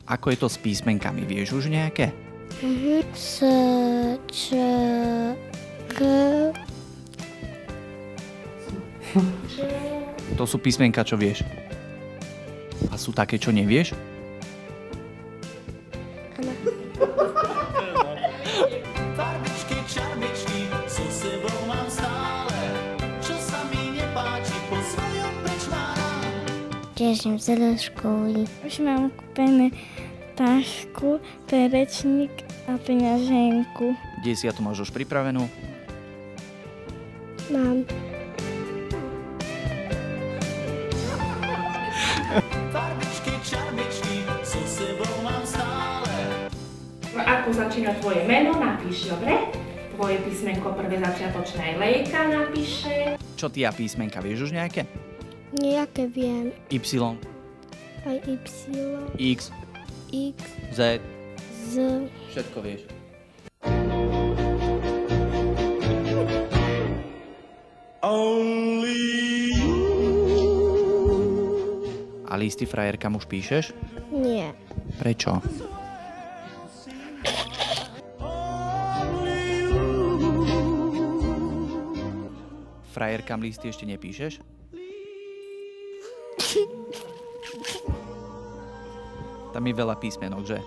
Ako je to s písmenkami? Vieš už nejaké? S, Č, K. To sú písmenka, čo vieš. A sú také, čo nevieš? Farbičky, čarbičky, so sebou mám stále. Čo sa mi nepáči, po svojom preč mám. Teším sa do školy. Už mám kúpené tašku, perečník a peňaženku. Kde si ja to máš už pripravenú? Mám. Farbičky, čarbičky, so sebou mám stále. Ako začína tvoje meno, napíš, dobre? Tvoje písmenko prvé začiatočné lejka napíše. Čo ty a písmenka, vieš už nejaké? Nejaké viem. Y, Aj Y, X, X, Z, Z. všetko vieš. A listy frajerkám už píšeš? Nie. Prečo? Frajerkám listy ešte nepíšeš? Tam je veľa písmenok, že?